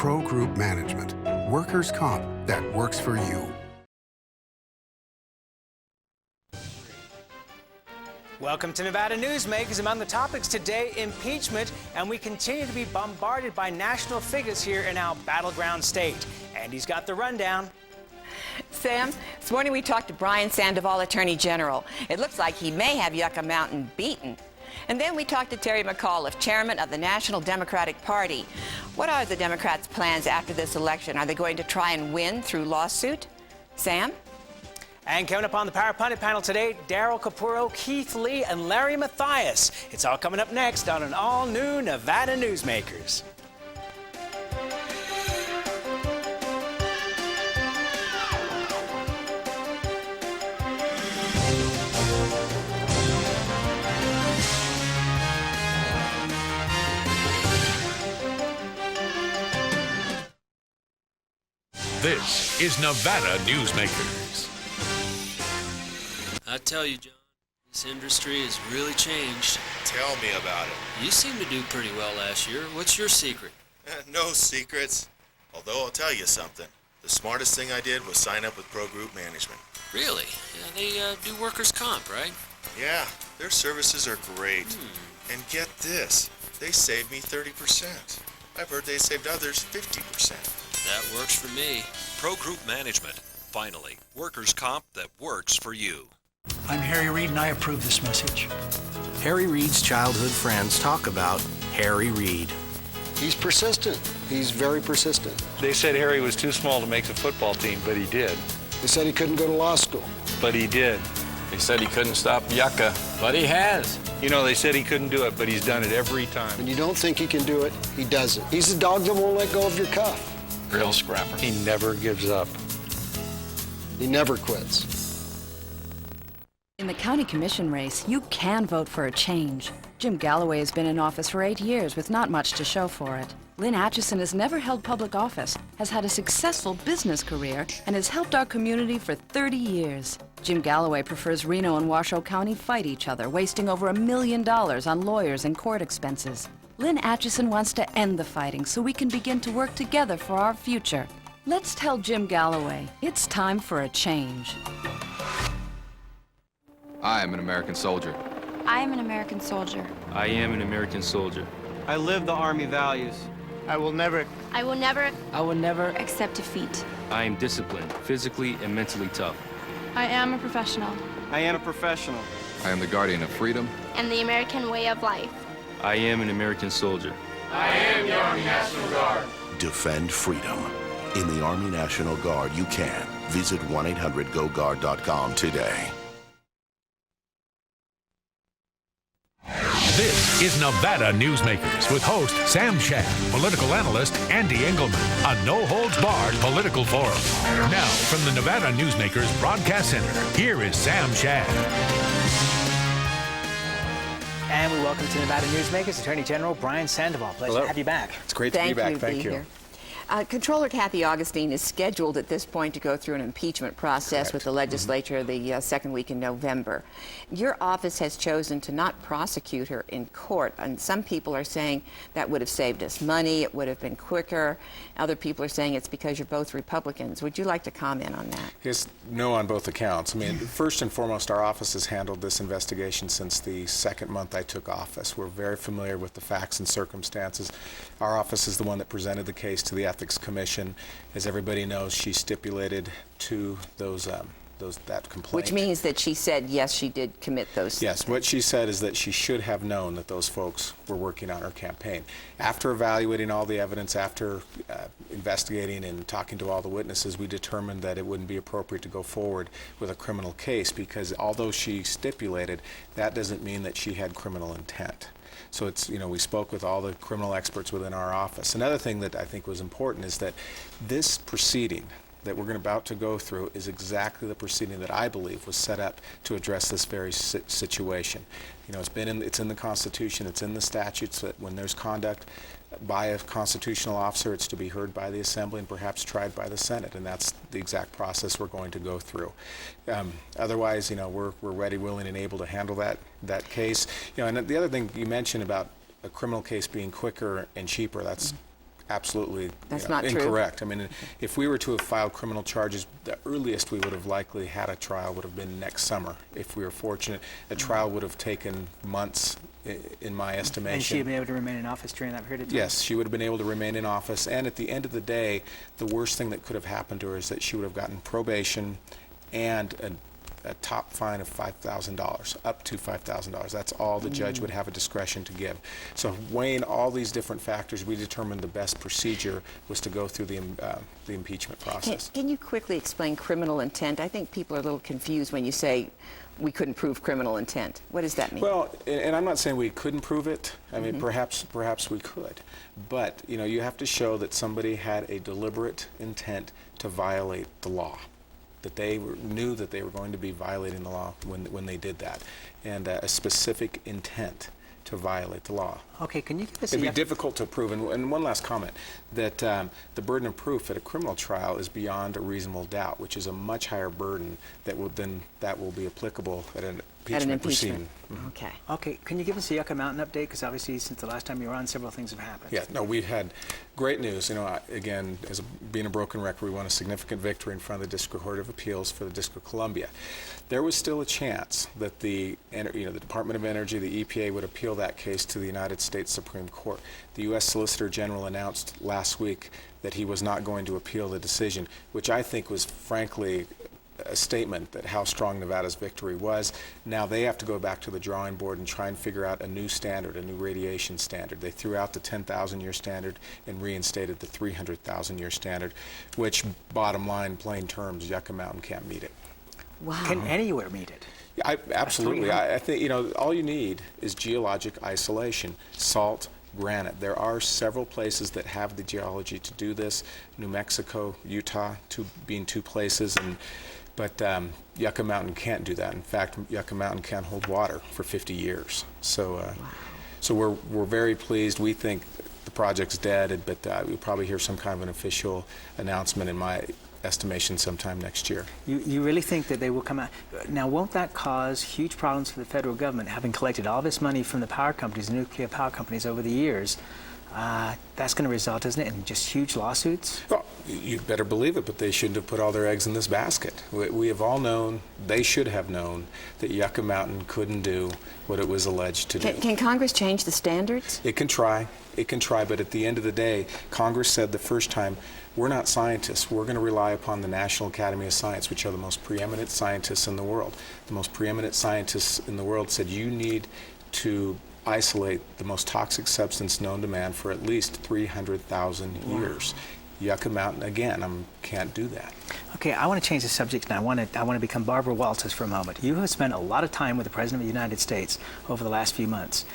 Pro Group Management. Workers' comp that works for you. Welcome to Nevada Newsmakers. Among the topics today, impeachment, and we continue to be bombarded by national figures here in our battleground state. Andy's got the rundown. Sam, this morning we talked to Brian Sandoval, Attorney General. It looks like he may have Yucca Mountain beaten. And then we talked to Terry McAuliffe, Chairman of the National Democratic Party. What are the Democrats' plans after this election? Are they going to try and win through lawsuit? Sam? And coming up on the Power Pundit panel today, Daryl, Capurro, Keith Lee, and Larry Matheis. It's all coming up next on an all-new Nevada Newsmakers. This is Nevada Newsmakers. I tell you, John, this industry has really changed. Tell me about it. You seemed to do pretty well last year. What's your secret? No secrets. Although I'll tell you something. The smartest thing I did was sign up with Pro Group Management. Really? Yeah, they do workers' comp, right? Yeah, their services are great. And get this, they saved me 30%. I've heard they saved others 50%. That works for me. Pro Group Management. Finally, workers' comp that works for you. I'm Harry Reid, and I approve this message. Harry Reid's childhood friends talk about Harry Reid. He's persistent. He's very persistent. They said Harry was too small to make the football team, but he did. They said he couldn't go to law school. But he did. They said he couldn't stop Yucca, but he has. You know, they said he couldn't do it, but he's done it every time. When you don't think he can do it, he does it. He's the dog that won't let go of your cuff. Real scrapper. He never gives up. He never quits. In the county commission race, you can vote for a change. Jim Galloway has been in office for 8 years with not much to show for it. Lynn Atchison has never held public office, has had a successful business career, and has helped our community for 30 years. Jim Galloway prefers Reno and Washoe County fight each other, wasting over $1 million on lawyers and court expenses. Lynn Atchison wants to end the fighting so we can begin to work together for our future. Let's tell Jim Galloway it's time for a change. I am an American soldier. I am an American soldier. I am an American soldier. I live the Army values. I will never accept defeat. I am disciplined, physically and mentally tough. I am a professional. I am a professional. I am the guardian of freedom and the American way of life. I am an American soldier. I am the Army National Guard. Defend freedom. In the Army National Guard, you can. Visit 1-800-GO-GUARD.com today. This is Nevada Newsmakers with host Sam Shad, political analyst Ande Engleman, a no-holds-barred political forum. Now, from the Nevada Newsmakers Broadcast Center, here is Sam Shad. And we welcome to Nevada Newsmakers Attorney General Brian Sandoval. Pleasure to have you back. It's great to be back. Thank you. Here. Controller Kathy Augustine is scheduled at this point to go through an impeachment process with the legislature the second week in November. Your office has chosen to not prosecute her in court, and some people are saying that would have saved us money, it would have been quicker. Other people are saying it's because you're both Republicans. Would you like to comment on that? Yes, no on both accounts. I mean, first and foremost, our office has handled this investigation since the second month I took office. We're very familiar with the facts and circumstances. Our office is the one that presented the case to the Ethics Commission. As everybody knows, she stipulated to that complaint. Which means that she said, yes, she did commit those. Yes, what she said is that she should have known that those folks were working on her campaign. After evaluating all the evidence, after investigating and talking to all the witnesses, we determined that it wouldn't be appropriate to go forward with a criminal case because although she stipulated, that doesn't mean that she had criminal intent. So it's, we spoke with all the criminal experts within our office. Another thing that I think was important is that this proceeding that we're about to go through is exactly the proceeding that I believe was set up to address this very situation. It's in the Constitution, it's in the statutes that when there's conduct by a constitutional officer, it's to be heard by the Assembly and perhaps tried by the Senate, and that's the exact process we're going to go through. Otherwise, we're ready, willing, and able to handle that case. And the other thing you mentioned about a criminal case being quicker and cheaper, that's absolutely That's not true? incorrect. I mean, if we were to have filed criminal charges, the earliest we would have likely had a trial would have been next summer. If we were fortunate, a trial would have taken months, in my estimation. And she had been able to remain in office during that period of time? Yes, she would have been able to remain in office. And at the end of the day, the worst thing that could have happened to her is that she would have gotten probation and a top fine of $5,000, up to $5,000. That's all the judge would have a discretion to give. So weighing all these different factors, we determined the best procedure was to go through the impeachment process. Can you quickly explain criminal intent? I think people are a little confused when you say we couldn't prove criminal intent. What does that mean? Well, and I'm not saying we couldn't prove it. I mean, perhaps we could. But, you know, you have to show that somebody had a deliberate intent to violate the law, that they knew that they were going to be violating the law when they did that, and a specific intent to violate the law. Okay, can you give us It'd be difficult to prove. And one last comment, that the burden of proof at a criminal trial is beyond a reasonable doubt, which is a much higher burden that will be applicable at an impeachment proceeding. Okay. Okay, can you give us a Yucca Mountain update? Because obviously, since the last time you were on, several things have happened. Yeah, no, we've had great news. You know, again, being a broken record, we won a significant victory in front of the District Court of Appeals for the District of Columbia. There was still a chance that the Department of Energy, the EPA, would appeal that case to the United States Supreme Court. The U.S. Solicitor General announced last week that he was not going to appeal the decision, which I think was, frankly, a statement that how strong Nevada's victory was. Now they have to go back to the drawing board and try and figure out a new standard, a new radiation standard. They threw out the 10,000-year standard and reinstated the 300,000-year standard, which, bottom line, plain terms, Yucca Mountain can't meet it. Wow. Can anywhere meet it? Yeah, absolutely. I think, you know, all you need is geologic isolation, salt, granite. There are several places that have the geology to do this. New Mexico, Utah, being two places, but Yucca Mountain can't do that. In fact, Yucca Mountain can't hold water for 50 years. So, so we're very pleased. We think the project's dead, but we'll probably hear some kind of an official announcement, in my estimation, sometime next year. You really think that they will come out? Now, won't that cause huge problems for the federal government, having collected all this money from the power companies, the nuclear power companies over the years? That's going to result, isn't it, in just huge lawsuits? Well, you'd better believe it, but they shouldn't have put all their eggs in this basket. We have all known, they should have known, that Yucca Mountain couldn't do what it was alleged to do. Can Congress change the standards? It can try, but at the end of the day, Congress said the first time, we're not scientists. We're going to rely upon the National Academy of Science, which are the most preeminent scientists in the world. The most preeminent scientists in the world said you need to isolate the most toxic substance known to man for at least 300,000 years. Yucca Mountain, again, can't do that. Okay, I want to change the subject now. I want to become Barbara Walters for a moment. You have spent a lot of time with the President of the United States over the last few months.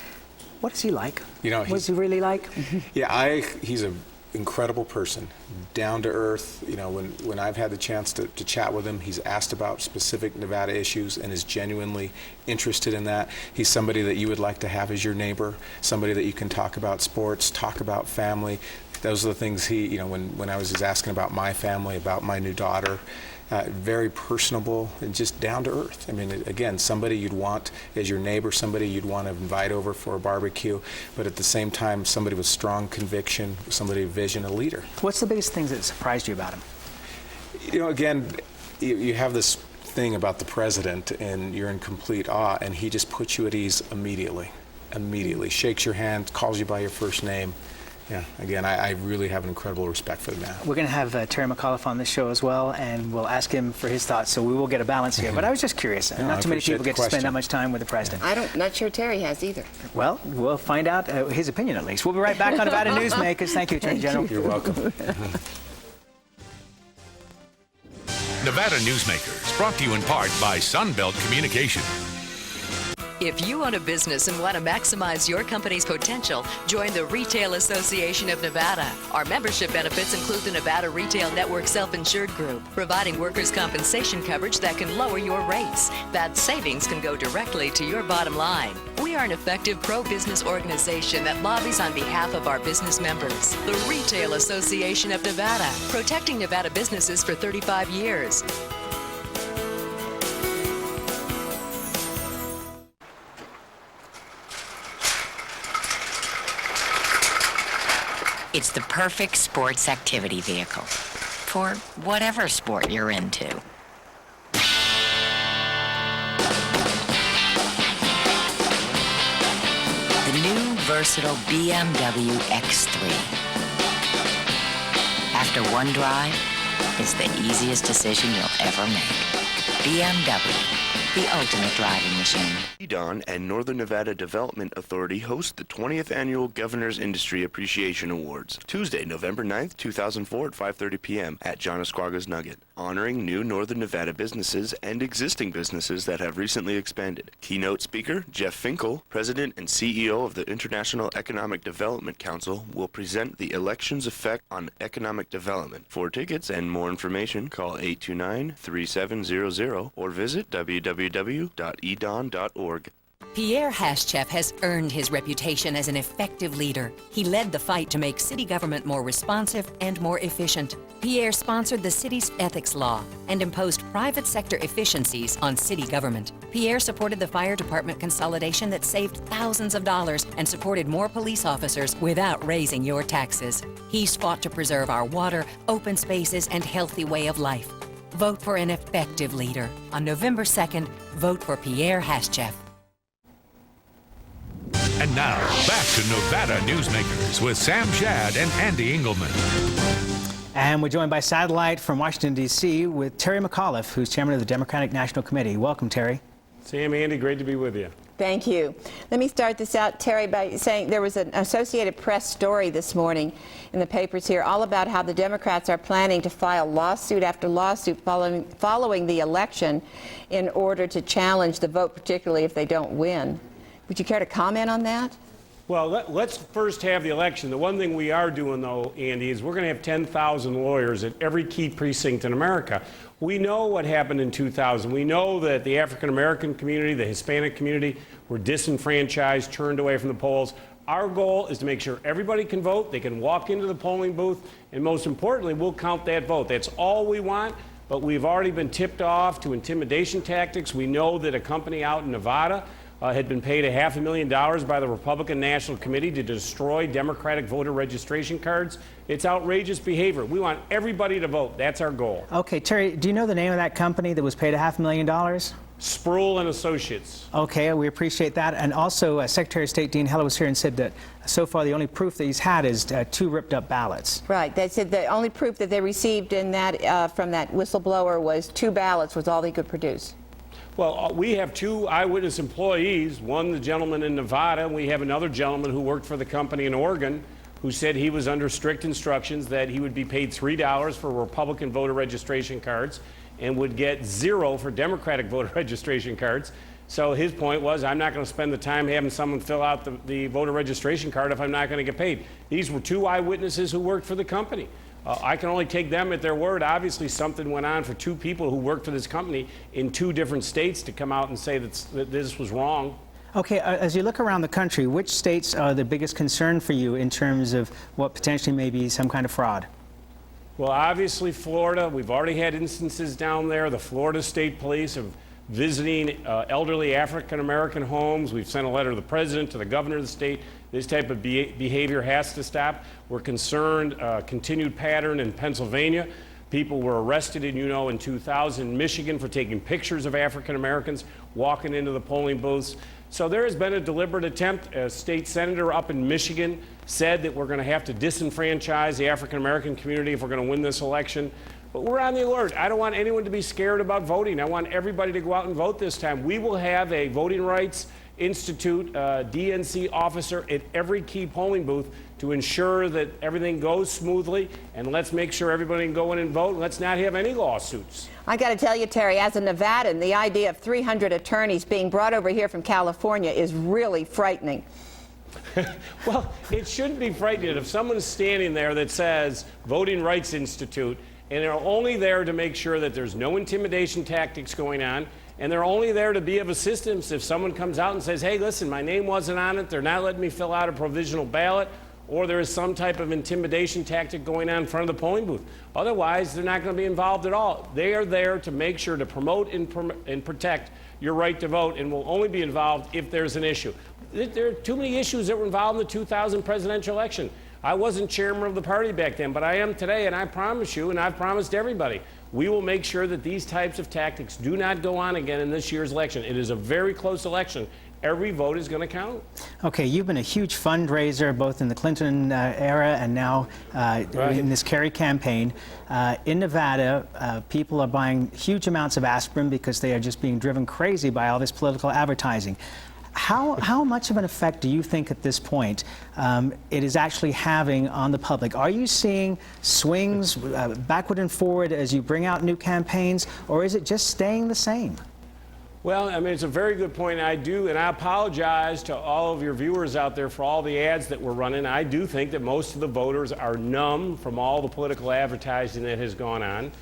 What is he like? You know, what's he really like? Yeah, he's an incredible person, down to earth. You know, when I've had the chance to chat with him, he's asked about specific Nevada issues and is genuinely interested in that. He's somebody that you would like to have as your neighbor, somebody that you can talk about sports, talk about family. Those are the things when I was just asking about my family, about my new daughter, very personable and just down to earth. I mean, again, somebody you'd want as your neighbor, somebody you'd want to invite over for a barbecue, but at the same time, somebody with strong conviction, somebody with vision, a leader. What's the biggest things that surprised you about him? You know, again, you have this thing about the president and you're in complete awe, and he just puts you at ease immediately, shakes your hand, calls you by your first name. Yeah, again, I really have an incredible respect for the man. We're going to have Terry McAuliffe on this show as well, and we'll ask him for his thoughts, so we will get a balance here. But I was just curious. Not too many people get to spend that much time with the president. Not sure Terry has either. Well, we'll find out his opinion at least. We'll be right back on Nevada Newsmakers. Thank you, Attorney General. You're welcome. Nevada Newsmakers, brought to you in part by Sunbelt Communication. If you own a business and want to maximize your company's potential, join the Retail Association of Nevada. Our membership benefits include the Nevada Retail Network Self-Insured Group, providing workers' compensation coverage that can lower your rates. That savings can go directly to your bottom line. We are an effective pro-business organization that lobbies on behalf of our business members. The Retail Association of Nevada, protecting Nevada businesses for 35 years. It's the perfect sports activity vehicle for whatever sport you're into. The new versatile BMW X3. After one drive, it's the easiest decision you'll ever make. BMW, the ultimate driving machine. EDON and Northern Nevada Development Authority host the 20th Annual Governor's Industry Appreciation Awards, Tuesday, November 9th, 2004 at 5:30 p.m. at John Esquaga's Nugget, honoring new Northern Nevada businesses and existing businesses that have recently expanded. Keynote speaker Jeff Finkel, President and CEO of the International Economic Development Council, will present the election's effect on economic development. For tickets and more information, call 829-3700 or visit www.edon.org. Pierre Haschef has earned his reputation as an effective leader. He led the fight to make city government more responsive and more efficient. Pierre sponsored the city's ethics law and imposed private sector efficiencies on city government. Pierre supported the fire department consolidation that saved thousands of dollars and supported more police officers without raising your taxes. He's fought to preserve our water, open spaces, and healthy way of life. Vote for an effective leader. On November 2nd, vote for Pierre Haschef. And now, back to Nevada Newsmakers with Sam Shad and Ande Engleman. And we're joined by satellite from Washington, D.C. with Terry McAuliffe, who's chairman of the Democratic National Committee. Welcome, Terry. Sam, Andy, great to be with you. Thank you. Let me start this out, Terry, by saying there was an Associated Press story this morning in the papers here all about how the Democrats are planning to file lawsuit after lawsuit following the election in order to challenge the vote, particularly if they don't win. Would you care to comment on that? Well, let's first have the election. The one thing we are doing, though, Andy, is we're going to have 10,000 lawyers at every key precinct in America. We know what happened in 2000. We know that the African-American community, the Hispanic community were disenfranchised, turned away from the polls. Our goal is to make sure everybody can vote, they can walk into the polling booth, and most importantly, we'll count that vote. That's all we want, but we've already been tipped off to intimidation tactics. We know that a company out in Nevada had been paid $500,000 by the Republican National Committee to destroy Democratic voter registration cards. It's outrageous behavior. We want everybody to vote. That's our goal. Okay, Terry, do you know the name of that company that was paid $500,000? Sproul and Associates. Okay, we appreciate that. And also, Secretary of State Dean Heller was here and said that so far the only proof that he's had is 2 ripped up ballots. Right. They said the only proof that they received in that from that whistleblower was 2 ballots was all they could produce. Well, we have 2 eyewitness employees, one the gentleman in Nevada, and we have another gentleman who worked for the company in Oregon who said he was under strict instructions that he would be paid $3 for Republican voter registration cards and would get 0 for Democratic voter registration cards. So his point was, I'm not going to spend the time having someone fill out the voter registration card if I'm not going to get paid. These were 2 eyewitnesses who worked for the company. I can only take them at their word. Obviously, something went on for 2 people who worked for this company in 2 different states to come out and say that this was wrong. Okay, as you look around the country, which states are the biggest concern for you in terms of what potentially may be some kind of fraud? Well, obviously, Florida. We've already had instances down there. The Florida State Police have visiting elderly African-American homes. We've sent a letter to the president, to the governor of the state. This type of behavior has to stop. We're concerned, continued pattern in Pennsylvania. People were arrested, in 2000 in Michigan for taking pictures of African-Americans walking into the polling booths. So there has been a deliberate attempt. A state senator up in Michigan said that we're going to have to disenfranchise the African-American community if we're going to win this election. But we're on the alert. I don't want anyone to be scared about voting. I want everybody to go out and vote this time. We will have a Voting Rights Institute DNC officer at every key polling booth to ensure that everything goes smoothly, and let's make sure everybody can go in and vote. Let's not have any lawsuits. I got to tell you, Terry, as a Nevadan, the idea of 300 attorneys being brought over here from California is really frightening. Well, it shouldn't be frightening. If someone's standing there that says Voting Rights Institute, and they're only there to make sure that there's no intimidation tactics going on, and they're only there to be of assistance if someone comes out and says, hey, listen, my name wasn't on it, they're not letting me fill out a provisional ballot, or there is some type of intimidation tactic going on in front of the polling booth. Otherwise, they're not going to be involved at all. They are there to make sure to promote and protect your right to vote, and will only be involved if there's an issue. There are too many issues that were involved in the 2000 presidential election. I wasn't chairman of the party back then, but I am today, and I promise you, and I've promised everybody, we will make sure that these types of tactics do not go on again in this year's election. It is a very close election. Every vote is going to count. Okay, you've been a huge fundraiser both in the Clinton era and now in this Kerry campaign. In Nevada, people are buying huge amounts of aspirin because they are just being driven crazy by all this political advertising. How much of an effect do you think at this point it is actually having on the public? Are you seeing swings backward and forward as you bring out new campaigns, or is it just staying the same? Well, I mean, it's a very good point. I apologize to all of your viewers out there for all the ads that we're running. I do think that most of the voters are numb from all the political advertising that has gone on.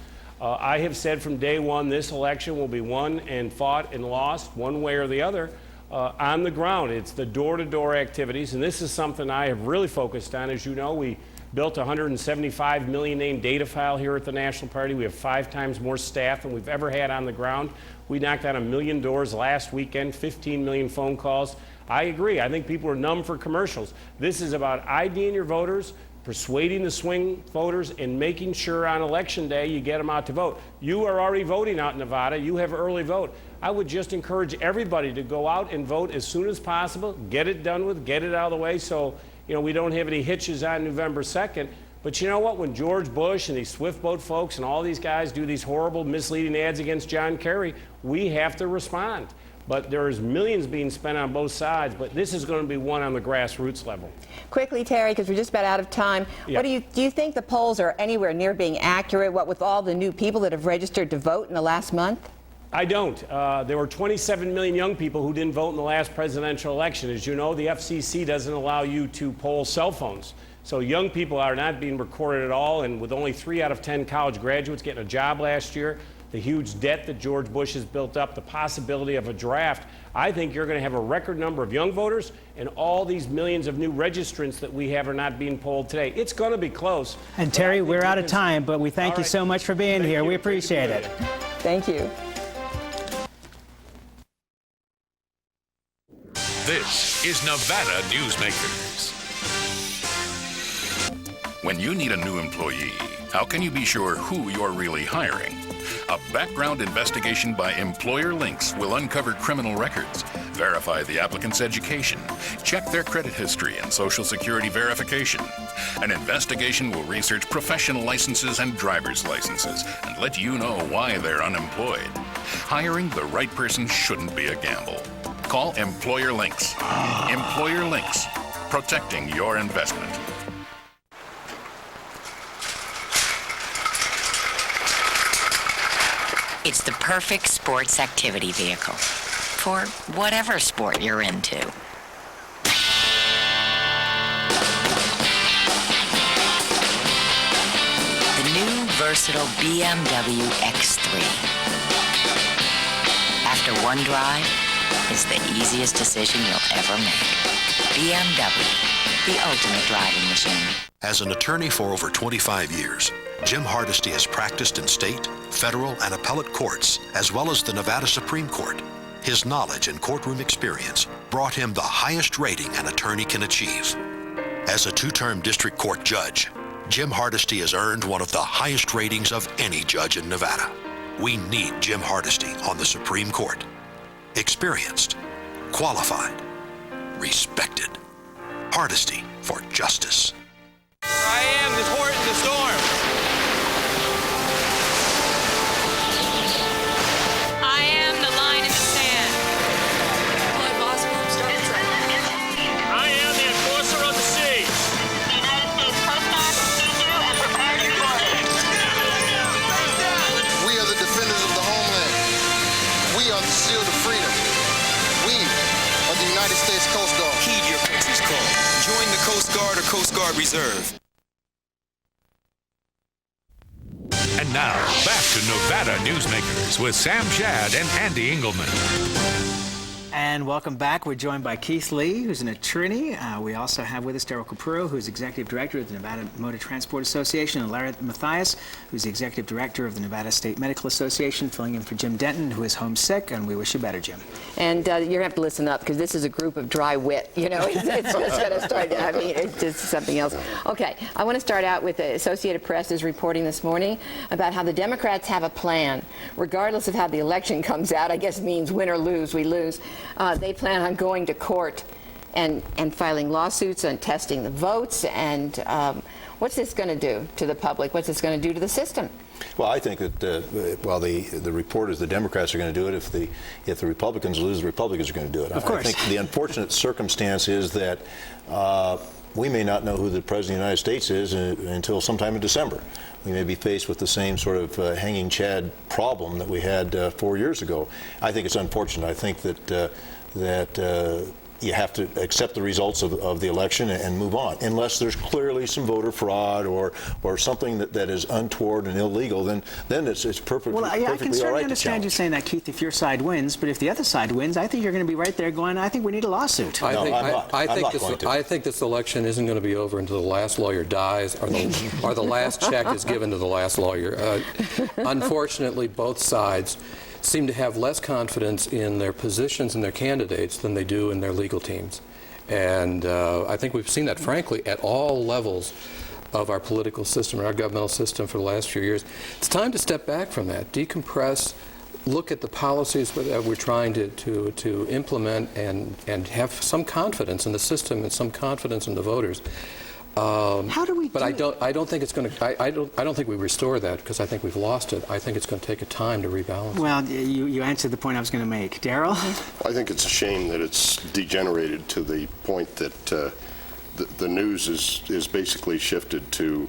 I have said from day one this election will be won and fought and lost one way or the other on the ground. It's the door-to-door activities, and this is something I have really focused on. As you know, we built a 175 million name data file here at the National Party. We have 5 times more staff than we've ever had on the ground. We knocked on 1 million doors last weekend, 15 million phone calls. I agree. I think people are numb for commercials. This is about IDing your voters, persuading the swing voters, and making sure on election day you get them out to vote. You are already voting out in Nevada. You have early vote. I would just encourage everybody to go out and vote as soon as possible, get it done with, get it out of the way so we don't have any hitches on November 2nd. But you know what? When George Bush and these Swift Boat folks and all these guys do these horrible, misleading ads against John Kerry, we have to respond. But there's millions being spent on both sides, but this is going to be won on the grassroots level. Quickly, Terry, because we're just about out of time. Yeah. What do you think the polls are anywhere near being accurate, what with all the new people that have registered to vote in the last month? I don't. There were 27 million young people who didn't vote in the last presidential election. As you know, the FCC doesn't allow you to poll cell phones. So young people are not being recorded at all, and with only 3 out of 10 college graduates getting a job last year, the huge debt that George Bush has built up, the possibility of a draft, I think you're going to have a record number of young voters, and all these millions of new registrants that we have are not being polled today. It's going to be close. And Terry, we're out of time, but we thank you so much for being here. We appreciate it. Thank you. This is Nevada Newsmakers. When you need a new employee, how can you be sure who you're really hiring? A background investigation by Employer Links will uncover criminal records, verify the applicant's education, check their credit history and Social Security verification. An investigation will research professional licenses and driver's licenses and let you know why they're unemployed. Hiring the right person shouldn't be a gamble. Call Employer Links. Employer Links, protecting your investment. It's the perfect sports activity vehicle for whatever sport you're into. The new versatile BMW X3. After one drive, it's the easiest decision you'll ever make. BMW, the ultimate driving machine. As an attorney for over 25 years, Jim Hardesty has practiced in state, federal, and appellate courts, as well as the Nevada Supreme Court. His knowledge and courtroom experience brought him the highest rating an attorney can achieve. As a 2-term district court judge, Jim Hardesty has earned one of the highest ratings of any judge in Nevada. We need Jim Hardesty on the Supreme Court. Experienced, qualified, respected. Hardesty for justice. I am the horse in the storm. I am the line in the sand. I am the enforcer of the sea. The United States Coast Guard will feed you and prepare you for it. We are the defenders of the homeland. We are the shield of freedom. We are the United States Coast Guard. Heed your country's call. Join the Coast Guard or Coast Guard Reserve. And now, back to Nevada Newsmakers with Sam Shad and Ande Engleman. And welcome back. We're joined by Keith Lee, who's an attorney. We also have with us Daryl Capurro, who's Executive Director of the Nevada Motor Transport Association, and Larry Matheis, who's the Executive Director of the Nevada State Medical Association, filling in for Jim Denton, who is homesick, and we wish you better, Jim. And you're going to have to listen up, because this is a group of dry wit. You know, it's just going to start, I mean, it's just something else. Okay, I want to start out with the Associated Press is reporting this morning about how the Democrats have a plan. Regardless of how the election comes out, I guess means win or lose, we lose. They plan on going to court and filing lawsuits and testing the votes. And what's this going to do to the public? What's this going to do to the system? Well, I think that the report is the Democrats are going to do it. If the Republicans lose, the Republicans are going to do it. Of course. I think the unfortunate circumstance is that we may not know who the President of the United States is until sometime in December. We may be faced with the same sort of hanging Chad problem that we had 4 years ago. I think it's unfortunate. I think that you have to accept the results of the election and move on. Unless there's clearly some voter fraud or something that is untoward and illegal, then it's perfectly Well, I can certainly all right understand you saying that, Keith, if your side wins, but if the other side wins, I think you're going to be right there going, I think we need a lawsuit. I think this election isn't going to be over until the last lawyer dies or the last check is given to the last lawyer. Unfortunately, both sides seem to have less confidence in their positions and their candidates than they do in their legal teams. And I think we've seen that, frankly, at all levels of our political system and our governmental system for the last few years. It's time to step back from that, decompress, look at the policies that we're trying to implement and have some confidence in the system and some confidence in the voters. How do we? But I don't think it's going to. I don't think we restore that, because I think we've lost it. I think it's going to take a time to rebalance. Well, you answered the point I was going to make, Daryl. I think it's a shame that it's degenerated to the point that the news is basically shifted to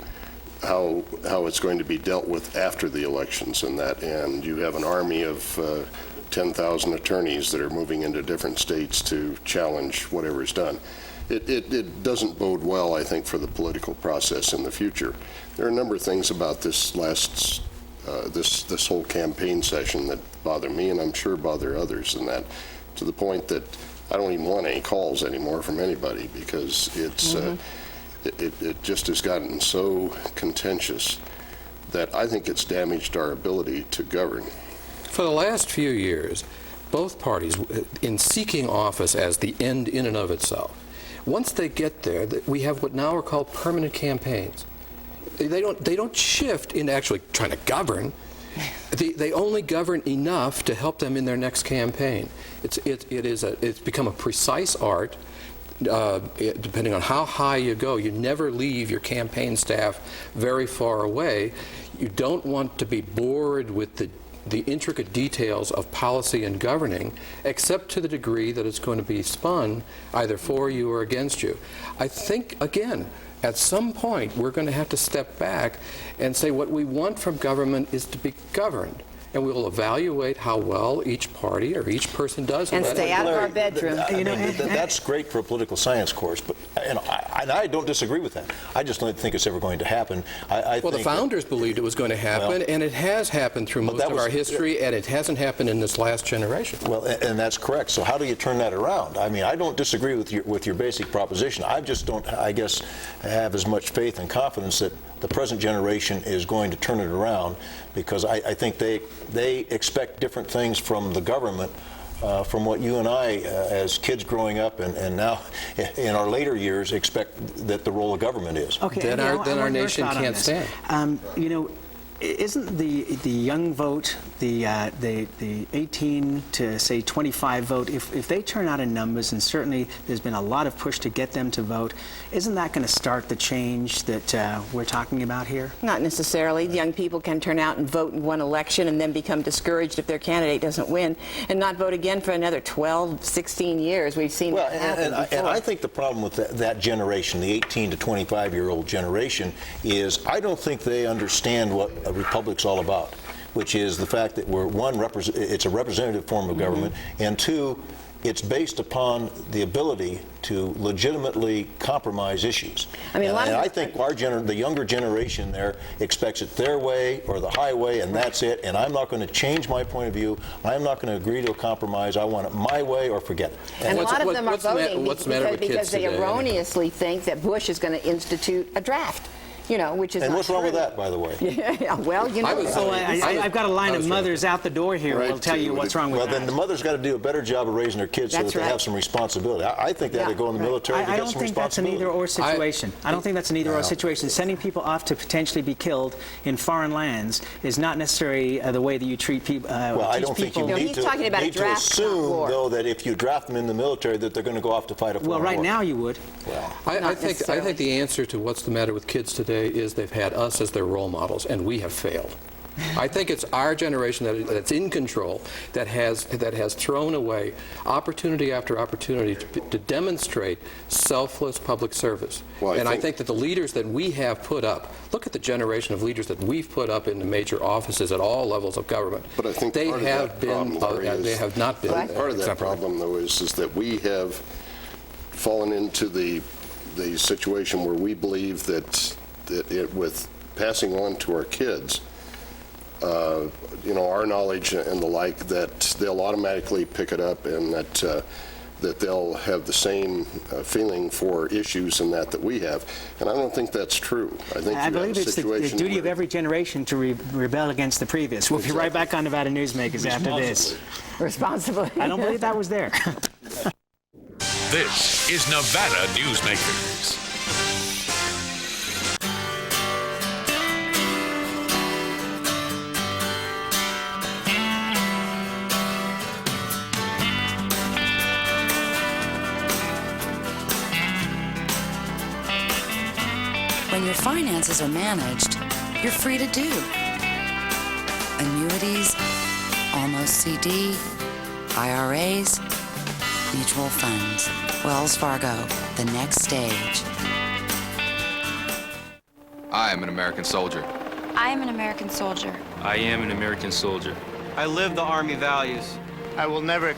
how it's going to be dealt with after the elections and you have an army of 10,000 attorneys that are moving into different states to challenge whatever is done. It doesn't bode well, I think, for the political process in the future. There are a number of things about this this whole campaign session that bother me, and I'm sure bother others, and that to the point that I don't even want any calls anymore from anybody, because it's it just has gotten so contentious that I think it's damaged our ability to govern. For the last few years, both parties, in seeking office as the end in and of itself, once they get there, we have what now are called permanent campaigns. They don't shift into actually trying to govern. They only govern enough to help them in their next campaign. It's become a precise art. Depending on how high you go, you never leave your campaign staff very far away. You don't want to be bored with the intricate details of policy and governing, except to the degree that it's going to be spun either for you or against you. I think, again, at some point we're going to have to step back and say what we want from government is to be governed. And we will evaluate how well each party or each person does. And stay out of our bedroom. That's great for a political science course, but I don't disagree with that. I just don't think it's ever going to happen. Well, the founders believed it was going to happen, and it has happened through most of our history, and it hasn't happened in this last generation. Well, and that's correct. So how do you turn that around? I mean, I don't disagree with your basic proposition. I just don't, I guess, have as much faith and confidence that the present generation is going to turn it around, because I think they expect different things from the government from what you and I, as kids growing up and now in our later years, expect that the role of government is. Okay, then our nation can't stand. Isn't the young vote, the 18 to say 25 vote, if they turn out in numbers, and certainly there's been a lot of push to get them to vote, isn't that going to start the change that we're talking about here? Not necessarily. Young people can turn out and vote in one election and then become discouraged if their candidate doesn't win and not vote again for another 12, 16 years. We've seen that happen before. And I think the problem with that generation, the 18 to 25-year-old generation, is I don't think they understand what a republic's all about, which is the fact that we're, one, it's a representative form of government, and two, it's based upon the ability to legitimately compromise issues. I mean, and I think the younger generation there expects it their way or the highway, and that's it. And I'm not going to change my point of view. I'm not going to agree to a compromise. I want it my way or forget it. And a lot of them are voting because they erroneously think that Bush is going to institute a draft. You know, which is and not what's wrong true. with that, by the way? Yeah, well, you know. I've got a line of mothers out the door here who will tell you what's wrong with that. Well, then the mother's got to do a better job of raising their kids so that they have some responsibility. I think they ought to go in the military to get some responsibility. I don't think that's an either-or situation. I don't think that's an either-or situation. Sending people off to potentially be killed in foreign lands is not necessarily the way that you treat people. Well, I don't think you need to assume, though, that if you draft them in the military that they're going to go off to fight a foreign war. Well, right now you would. Well, I think the answer to what's the matter with kids today is they've had us as their role models, and we have failed. I think it's our generation that's in control that has thrown away opportunity after opportunity to demonstrate selfless public service. Well, I think that the leaders that we have put up, look at the generation of leaders that we've put up in the major offices at all levels of government. But I think they have not been. Part of that problem, though, is that we have fallen into the situation where we believe that with passing on to our kids, our knowledge and the like, that they'll automatically pick it up, and that they'll have the same feeling for issues and that we have. And I don't think that's true. I believe it's the duty of every generation to rebel against the previous. We'll be right back on Nevada Newsmakers after this. Responsibly. I don't believe that was there. This is Nevada Newsmakers. When your finances are managed, you're free to do. Annuities, almost CD, IRAs, mutual funds. Wells Fargo, the next stage. I am an American soldier. I am an American soldier. I am an American soldier. I live the Army values. I will never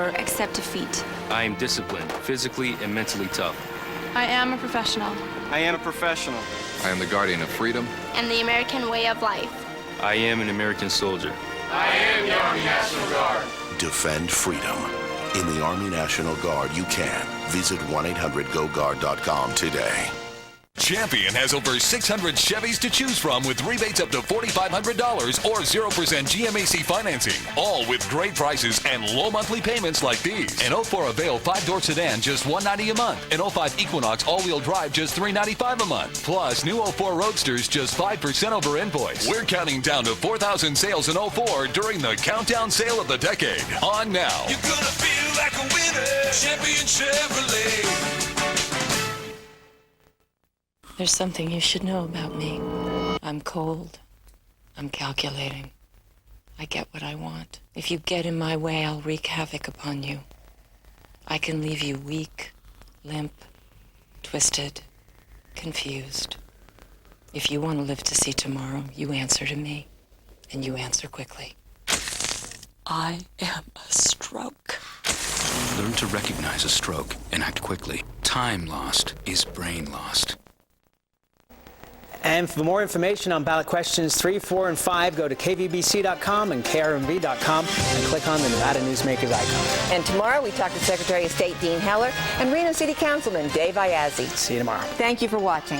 accept defeat. I am disciplined, physically and mentally tough. I am a professional. I am a professional. I am the guardian of freedom and the American way of life. I am an American soldier. I am the Army National Guard. Defend freedom. In the Army National Guard, you can. Visit 1-800-GO-GUARD.com today. Champion has over 600 Chevys to choose from with rebates up to $4,500 or 0% GMAC financing. All with great prices and low monthly payments like these. An 04 Avail 5-door sedan, just $190 a month. An 05 Equinox all-wheel drive, just $395 a month. Plus, new 04 Roadsters, just 5% over invoice. We're counting down to 4,000 sales in 04 during the Countdown Sale of the Decade. On now. You're gonna feel like a winner. Champion Chevrolet. There's something you should know about me. I'm cold. I'm calculating. I get what I want. If you get in my way, I'll wreak havoc upon you. I can leave you weak, limp, twisted, confused. If you want to live to see tomorrow, you answer to me, and you answer quickly. I am a stroke. Learn to recognize a stroke and act quickly. Time lost is brain lost. And for more information on ballot questions 3, 4, and 5, go to kvbc.com and krmv.com and click on the Nevada Newsmakers icon. And tomorrow we talk to Secretary of State Dean Heller and Reno City Councilman Dave Iazzi. See you tomorrow. Thank you for watching.